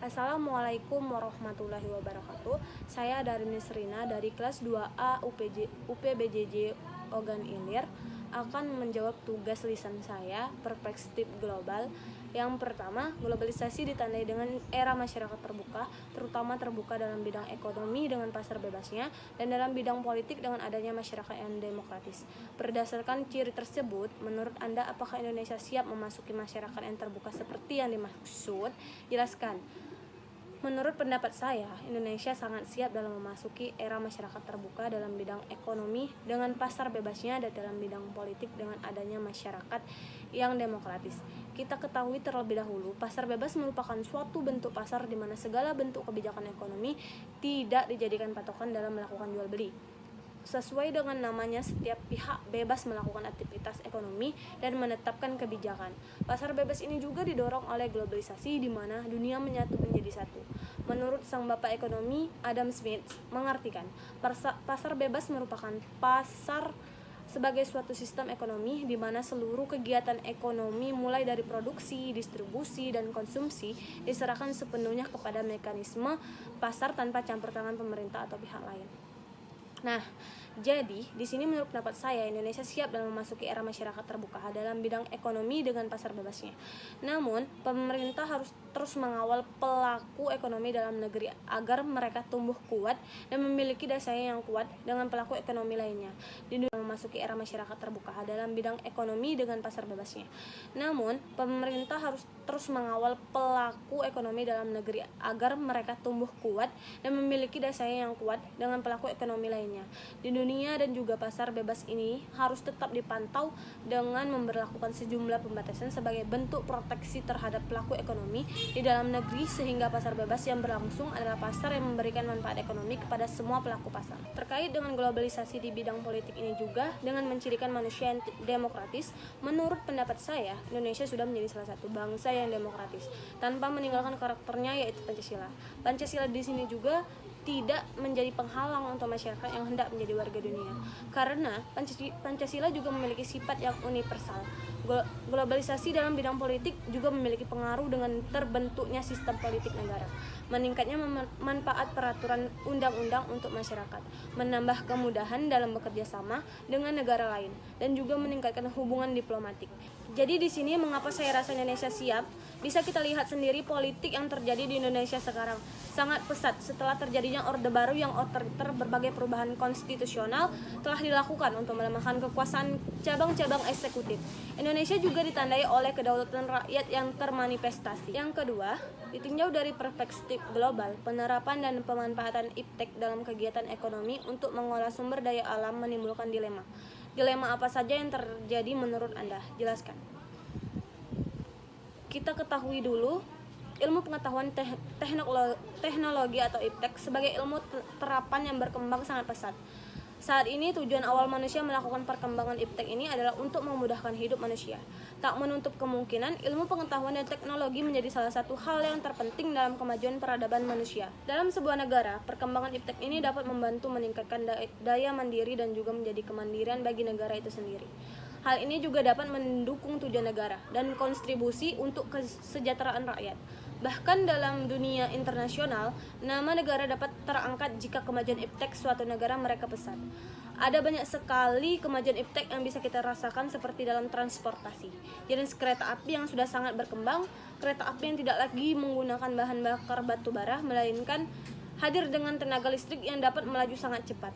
Assalamualaikum warahmatullahi wabarakatuh. Saya Darmi Serina dari kelas 2A UPBJJ Ogan Ilir akan menjawab tugas lisan saya, perspektif global. Yang pertama, globalisasi ditandai dengan era masyarakat terbuka, terutama terbuka dalam bidang ekonomi dengan pasar bebasnya, dan dalam bidang politik dengan adanya masyarakat yang demokratis. Berdasarkan ciri tersebut, menurut Anda apakah Indonesia siap memasuki masyarakat yang terbuka seperti yang dimaksud? Jelaskan. Menurut pendapat saya, Indonesia sangat siap dalam memasuki era masyarakat terbuka dalam bidang ekonomi dengan pasar bebasnya dan dalam bidang politik dengan adanya masyarakat yang demokratis. Kita ketahui terlebih dahulu, pasar bebas merupakan suatu bentuk pasar di mana segala bentuk kebijakan ekonomi tidak dijadikan patokan dalam melakukan jual beli. Sesuai dengan namanya, setiap pihak bebas melakukan aktivitas ekonomi dan menetapkan kebijakan. Pasar bebas ini juga didorong oleh globalisasi di mana dunia menyatu menjadi satu. Menurut sang bapak ekonomi Adam Smith mengartikan, pasar bebas merupakan pasar sebagai suatu sistem ekonomi di mana seluruh kegiatan ekonomi mulai dari produksi, distribusi, dan konsumsi diserahkan sepenuhnya kepada mekanisme pasar tanpa campur tangan pemerintah atau pihak lain. Nah, jadi di sini menurut pendapat saya Indonesia siap dalam memasuki era masyarakat terbuka dalam bidang ekonomi dengan pasar bebasnya. Namun, pemerintah harus terus mengawal pelaku ekonomi dalam negeri agar mereka tumbuh kuat dan memiliki daya saing yang kuat dengan pelaku ekonomi lainnya. Di dunia memasuki era masyarakat terbuka dalam bidang ekonomi dengan pasar bebasnya. Namun, pemerintah harus terus mengawal pelaku ekonomi dalam negeri agar mereka tumbuh kuat dan memiliki daya saing yang kuat dengan pelaku ekonomi lainnya. Di dunia dan juga pasar bebas ini harus tetap dipantau dengan memberlakukan sejumlah pembatasan sebagai bentuk proteksi terhadap pelaku ekonomi di dalam negeri sehingga pasar bebas yang berlangsung adalah pasar yang memberikan manfaat ekonomi kepada semua pelaku pasar. Terkait dengan globalisasi di bidang politik ini juga dengan mencirikan manusia yang demokratis, menurut pendapat saya Indonesia sudah menjadi salah satu bangsa yang demokratis tanpa meninggalkan karakternya yaitu Pancasila. Pancasila di sini juga tidak menjadi penghalang untuk masyarakat yang hendak menjadi warga dunia. Karena Pancasila juga memiliki sifat yang universal. Globalisasi dalam bidang politik juga memiliki pengaruh dengan terbentuknya sistem politik negara. Meningkatnya manfaat peraturan undang-undang untuk masyarakat, menambah kemudahan dalam bekerja sama dengan negara lain, dan juga meningkatkan hubungan diplomatik. Jadi di sini mengapa saya rasa Indonesia siap? Bisa kita lihat sendiri politik yang terjadi di Indonesia sekarang sangat pesat setelah terjadinya Orde Baru yang otoriter. Berbagai perubahan konstitusional telah dilakukan untuk melemahkan kekuasaan cabang-cabang eksekutif. Indonesia juga ditandai oleh kedaulatan rakyat yang termanifestasi. Yang kedua, ditinjau dari perspektif global, penerapan dan pemanfaatan iptek dalam kegiatan ekonomi untuk mengolah sumber daya alam menimbulkan dilema. Dilema apa saja yang terjadi menurut Anda? Jelaskan. Kita ketahui dulu, ilmu pengetahuan teknologi atau iptek sebagai ilmu terapan yang berkembang sangat pesat. Saat ini tujuan awal manusia melakukan perkembangan iptek ini adalah untuk memudahkan hidup manusia. Tak menutup kemungkinan ilmu pengetahuan dan teknologi menjadi salah satu hal yang terpenting dalam kemajuan peradaban manusia. Dalam sebuah negara, perkembangan iptek ini dapat membantu meningkatkan daya mandiri dan juga menjadi kemandirian bagi negara itu sendiri. Hal ini juga dapat mendukung tujuan negara dan kontribusi untuk kesejahteraan rakyat. Bahkan dalam dunia internasional, nama negara dapat terangkat jika kemajuan iptek suatu negara mereka pesat. Ada banyak sekali kemajuan iptek yang bisa kita rasakan seperti dalam transportasi. Jenis kereta api yang sudah sangat berkembang, kereta api yang tidak lagi menggunakan bahan bakar batu bara, melainkan hadir dengan tenaga listrik yang dapat melaju sangat cepat,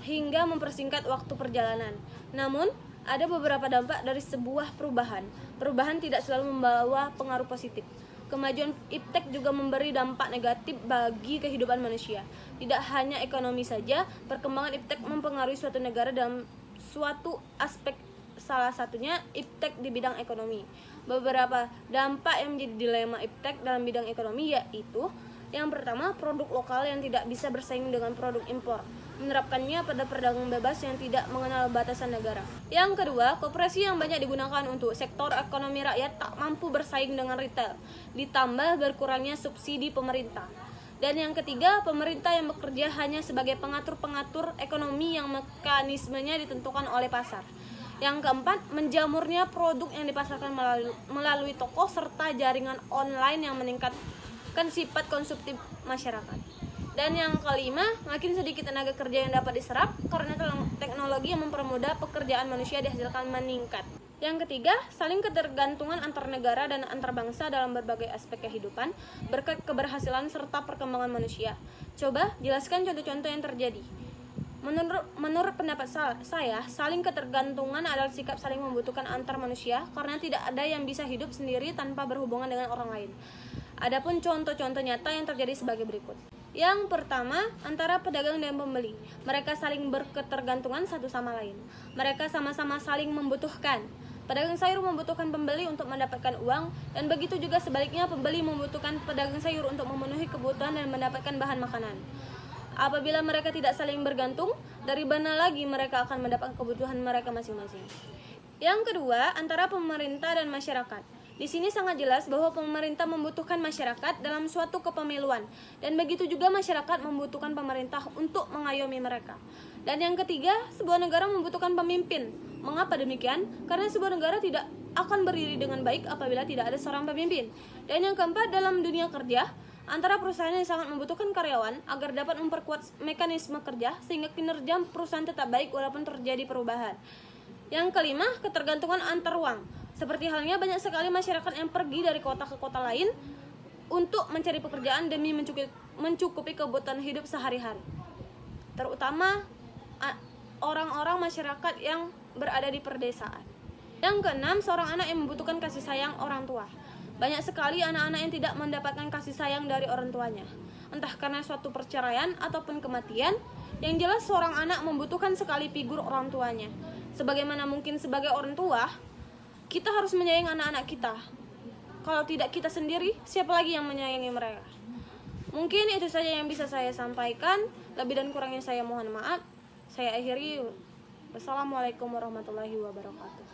hingga mempersingkat waktu perjalanan. Namun, ada beberapa dampak dari sebuah perubahan. Perubahan tidak selalu membawa pengaruh positif. Kemajuan iptek juga memberi dampak negatif bagi kehidupan manusia. Tidak hanya ekonomi saja, perkembangan iptek mempengaruhi suatu negara dalam suatu aspek, salah satunya iptek di bidang ekonomi. Beberapa dampak yang menjadi dilema iptek dalam bidang ekonomi yaitu: yang pertama, produk lokal yang tidak bisa bersaing dengan produk impor, menerapkannya pada perdagangan bebas yang tidak mengenal batasan negara. Yang kedua, koperasi yang banyak digunakan untuk sektor ekonomi rakyat tak mampu bersaing dengan retail, ditambah berkurangnya subsidi pemerintah. Dan yang ketiga, pemerintah yang bekerja hanya sebagai pengatur-pengatur ekonomi yang mekanismenya ditentukan oleh pasar. Yang keempat, menjamurnya produk yang dipasarkan melalui toko serta jaringan online yang menumbuhkan sifat konsumtif masyarakat. Dan yang kelima, makin sedikit tenaga kerja yang dapat diserap karena teknologi yang mempermudah pekerjaan manusia dihasilkan meningkat. Yang ketiga, saling ketergantungan antar negara dan antar bangsa dalam berbagai aspek kehidupan berkat keberhasilan serta perkembangan manusia. Coba jelaskan contoh-contoh yang terjadi. Menurut pendapat saya, saling ketergantungan adalah sikap saling membutuhkan antar manusia karena tidak ada yang bisa hidup sendiri tanpa berhubungan dengan orang lain. Adapun contoh-contoh nyata yang terjadi sebagai berikut. Yang pertama, antara pedagang dan pembeli. Mereka saling berketergantungan satu sama lain. Mereka sama-sama saling membutuhkan. Pedagang sayur membutuhkan pembeli untuk mendapatkan uang, dan begitu juga sebaliknya pembeli membutuhkan pedagang sayur untuk memenuhi kebutuhan dan mendapatkan bahan makanan. Apabila mereka tidak saling bergantung, dari mana lagi mereka akan mendapatkan kebutuhan mereka masing-masing. Yang kedua, antara pemerintah dan masyarakat. Di sini sangat jelas bahwa pemerintah membutuhkan masyarakat dalam suatu kepemiluan, dan begitu juga masyarakat membutuhkan pemerintah untuk mengayomi mereka. Dan yang ketiga, sebuah negara membutuhkan pemimpin. Mengapa demikian? Karena sebuah negara tidak akan berdiri dengan baik apabila tidak ada seorang pemimpin. Dan yang keempat, dalam dunia kerja, antara perusahaan yang sangat membutuhkan karyawan agar dapat memperkuat mekanisme kerja sehingga kinerja perusahaan tetap baik walaupun terjadi perubahan. Yang kelima, ketergantungan antar ruang. Seperti halnya banyak sekali masyarakat yang pergi dari kota ke kota lain untuk mencari pekerjaan demi mencukupi kebutuhan hidup sehari-hari. Terutama orang-orang masyarakat yang berada di perdesaan. Yang keenam, seorang anak yang membutuhkan kasih sayang orang tua. Banyak sekali anak-anak yang tidak mendapatkan kasih sayang dari orang tuanya, entah karena suatu perceraian ataupun kematian. Yang jelas seorang anak membutuhkan sekali figur orang tuanya. Sebagaimana mungkin sebagai orang tua, kita harus menyayangi anak-anak kita. Kalau tidak kita sendiri, siapa lagi yang menyayangi mereka? Mungkin itu saja yang bisa saya sampaikan. Lebih dan kurangnya saya mohon maaf. Saya akhiri. Wassalamualaikum warahmatullahi wabarakatuh.